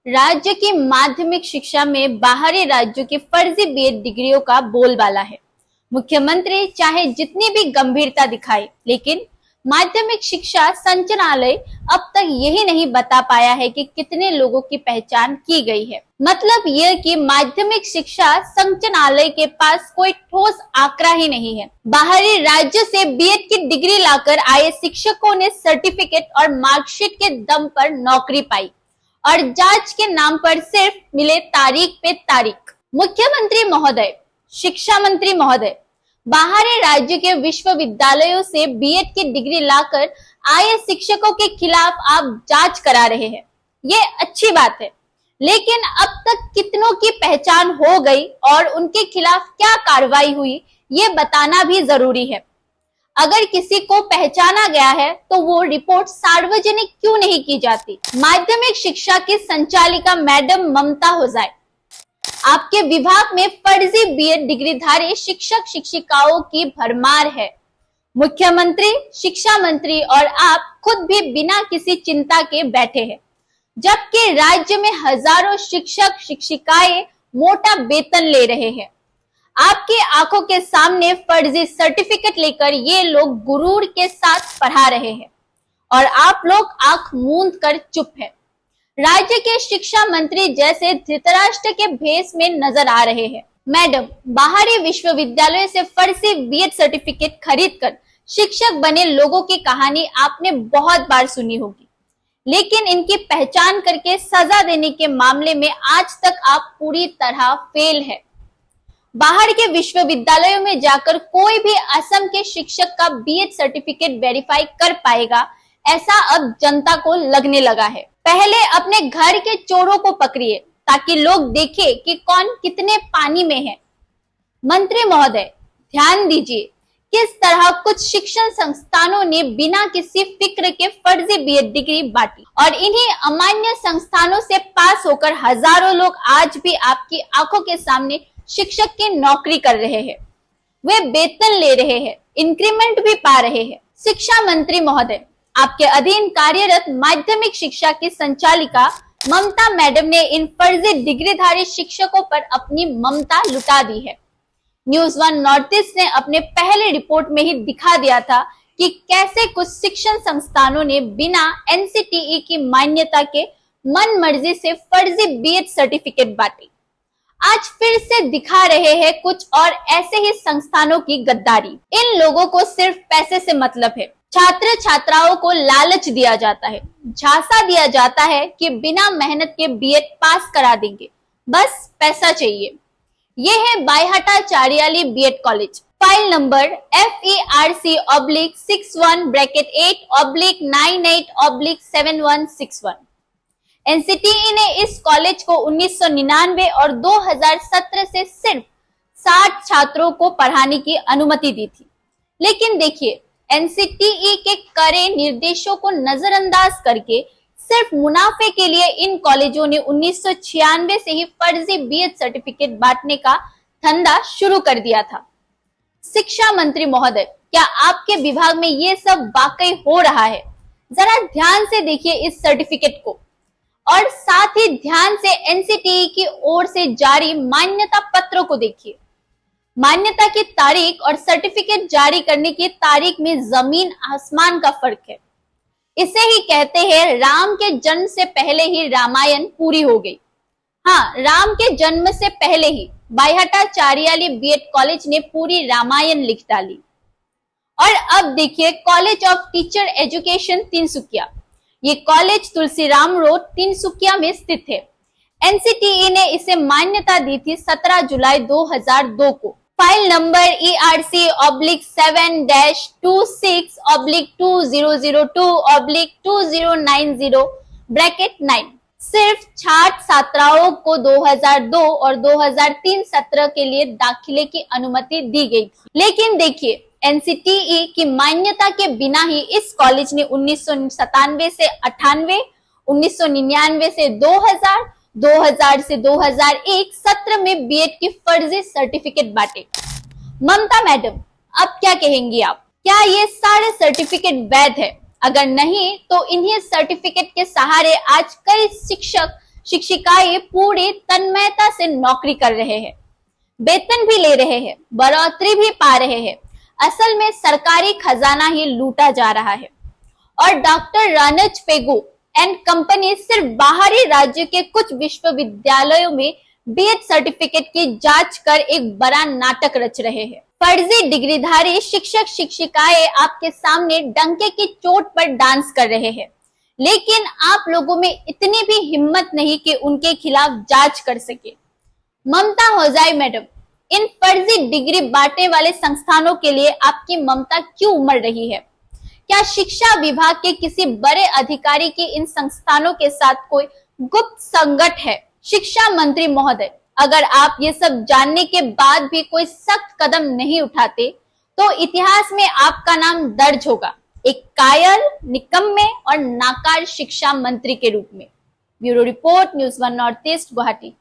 राज्य की माध्यमिक शिक्षा में बाहरी राज्यों की फर्जी बीएड डिग्रियों का बोलबाला है। मुख्यमंत्री चाहे जितनी भी गंभीरता दिखाए, लेकिन माध्यमिक शिक्षा संचालनालय अब तक यही नहीं बता पाया है कि कितने लोगों की पहचान की गई है। मतलब यह कि माध्यमिक शिक्षा संचालनालय के पास कोई ठोस आंकड़ा ही नहीं है। बाहरी राज्य से बीएड की डिग्री लाकर आए शिक्षकों ने सर्टिफिकेट और मार्कशीट के दम पर नौकरी पाई और जांच के नाम पर सिर्फ मिले तारीख पे तारीख। मुख्यमंत्री महोदय, शिक्षा मंत्री महोदय, बाहरी राज्य के विश्वविद्यालयों से बीएड की डिग्री लाकर आए शिक्षकों के खिलाफ आप जांच करा रहे हैं, ये अच्छी बात है, लेकिन अब तक कितनों की पहचान हो गई और उनके खिलाफ क्या कार्रवाई हुई, ये बताना भी जरूरी है। अगर किसी को पहचाना गया है तो वो रिपोर्ट सार्वजनिक क्यों नहीं की जाती? माध्यमिक शिक्षा की संचालिका मैडम ममता होजाई, आपके विभाग में फर्जी बीएड डिग्रीधारी शिक्षक शिक्षिकाओं की भरमार है। मुख्यमंत्री, शिक्षा मंत्री और आप खुद भी बिना किसी चिंता के बैठे हैं, जबकि राज्य में हजारों शिक्षक शिक्षिकाएं मोटा वेतन ले रहे हैं। आपकी आंखों के सामने फर्जी सर्टिफिकेट लेकर ये लोग गुरूर के साथ पढ़ा रहे हैं और आप लोग आंख मूंद कर चुप हैं। राज्य के शिक्षा मंत्री जैसे धृतराष्ट्र के भेष में नजर आ रहे हैं। मैडम, बाहरी विश्वविद्यालय से फर्जी बीएड सर्टिफिकेट खरीदकर शिक्षक बने लोगों की कहानी आपने बहुत बार सुनी होगी, लेकिन इनकी पहचान करके सजा देने के मामले में आज तक आप पूरी तरह फेल है। बाहर के विश्वविद्यालयों में जाकर कोई भी असम के शिक्षक का बीएड सर्टिफिकेट वेरीफाई कर पाएगा, ऐसा अब जनता को लगने लगा है। पहले अपने घर के चोरों को पकड़िए ताकि लोग देखें कि कौन कितने पानी में है। मंत्री महोदय, ध्यान दीजिए किस तरह कुछ शिक्षण संस्थानों ने बिना किसी फिक्र के फर्जी बीएड डिग्री बांटी और इन्हीं अमान्य संस्थानों से पास होकर हजारों लोग आज भी आपकी आंखों के सामने शिक्षक की नौकरी कर रहे हैं। वे वेतन ले रहे हैं, इंक्रीमेंट भी पा रहे हैं। शिक्षा मंत्री महोदय, आपके अधीन कार्यरत माध्यमिक शिक्षा की संचालिका ममता मैडम ने इन फर्जी डिग्रीधारी शिक्षकों पर अपनी ममता लुटा दी है। न्यूज़ वन नॉर्थ ईस्ट ने अपने पहले रिपोर्ट में ही दिखा दिया था कि कैसे कुछ शिक्षण संस्थानों ने बिना एनसीटीई की मान्यता के मन मर्जी से फर्जी बीएड सर्टिफिकेट बांटी। आज फिर से दिखा रहे हैं कुछ और ऐसे ही संस्थानों की गद्दारी। इन लोगों को सिर्फ पैसे से मतलब है। छात्र छात्राओं को लालच दिया जाता है, झांसा दिया जाता है कि बिना मेहनत के बीएड पास करा देंगे, बस पैसा चाहिए। ये है Baihata Chariali BEd college. File number FERC/61-8/98/7161। NCTE ने इस कॉलेज को 1999 और 2017 से सिर्फ 60 छात्रों को पढ़ाने की अनुमति दी थी। लेकिन देखिए, एनसीटीई के कड़े निर्देशों को नजरअंदाज करके सिर्फ मुनाफे के लिए इन कॉलेजों ने 1996 से ही फर्जी बीएड सर्टिफिकेट बांटने का धंधा शुरू कर दिया था। शिक्षा मंत्री महोदय, क्या आपके विभाग में ये सब वाकई हो रहा है? जरा ध्यान से देखिए इस सर्टिफिकेट को और साथ ही ध्यान से एनसीटीई की ओर से जारी मान्यता पत्रों को देखिए। मान्यता की तारीख और सर्टिफिकेट जारी करने की तारीख में जमीन आसमान का फर्क है। इसे ही कहते हैं राम के जन्म से पहले ही रामायण पूरी हो गई। हाँ, राम के जन्म से पहले ही बायहाटा चारियाली बीएड कॉलेज ने पूरी रामायण लिख डाली। और अब देखिए college of teacher education Tinsukia. ये कॉलेज तुलसीराम रोड तिनसुकिया में स्थित है। एनसीटीई ने इसे मान्यता दी थी 17 जुलाई 2002 को। File number ERC/7-26/2002/2090/9। सिर्फ छात्र छात्राओं को 2002 और 2003 सत्र के लिए दाखिले की अनुमति दी गई थी। लेकिन देखिए, एनसीटीई की मान्यता के बिना ही इस कॉलेज ने 1997 से 98, 1999 से 2000, 2000 से 2001 सत्र में बीएड की फर्जी सर्टिफिकेट बांटे। ममता मैडम, अब क्या कहेंगी आप? क्या ये सारे सर्टिफिकेट वैध है? अगर नहीं तो इन्हीं सर्टिफिकेट के सहारे आज कई शिक्षक शिक्षिकाएं पूरी तन्मयता से नौकरी कर रहे हैं, वेतन भी ले रहे हैं, बढ़ोतरी भी पा रहे हैं। असल में सरकारी खजाना ही लूटा जा रहा है। और डॉक्टर रानच पेगु एंड कंपनी सिर्फ बाहरी राज्य के कुछ विश्वविद्यालयों में बीएड सर्टिफिकेट की जांच कर एक बड़ा नाटक रच रहे हैं। फर्जी डिग्रीधारी शिक्षक शिक्षिकाएं आपके सामने डंके की चोट पर डांस कर रहे हैं, लेकिन आप लोगों में इतनी भी हिम्मत नहीं कि उनके खिलाफ जांच कर सके। ममता होजाई मैडम, इन फर्जी डिग्री बांटने वाले संस्थानों के लिए आपकी ममता क्यों उमड़ रही है? क्या शिक्षा विभाग के किसी बड़े अधिकारी की इन संस्थानों के साथ कोई गुप्त संगठ है? शिक्षा मंत्री महोदय, अगर आप ये सब जानने के बाद भी कोई सख्त कदम नहीं उठाते तो इतिहास में आपका नाम दर्ज होगा, एक कायर, निकम्मे और नाकार शिक्षा मंत्री के रूप में। Bureau report, news 1 north east, Guwahati.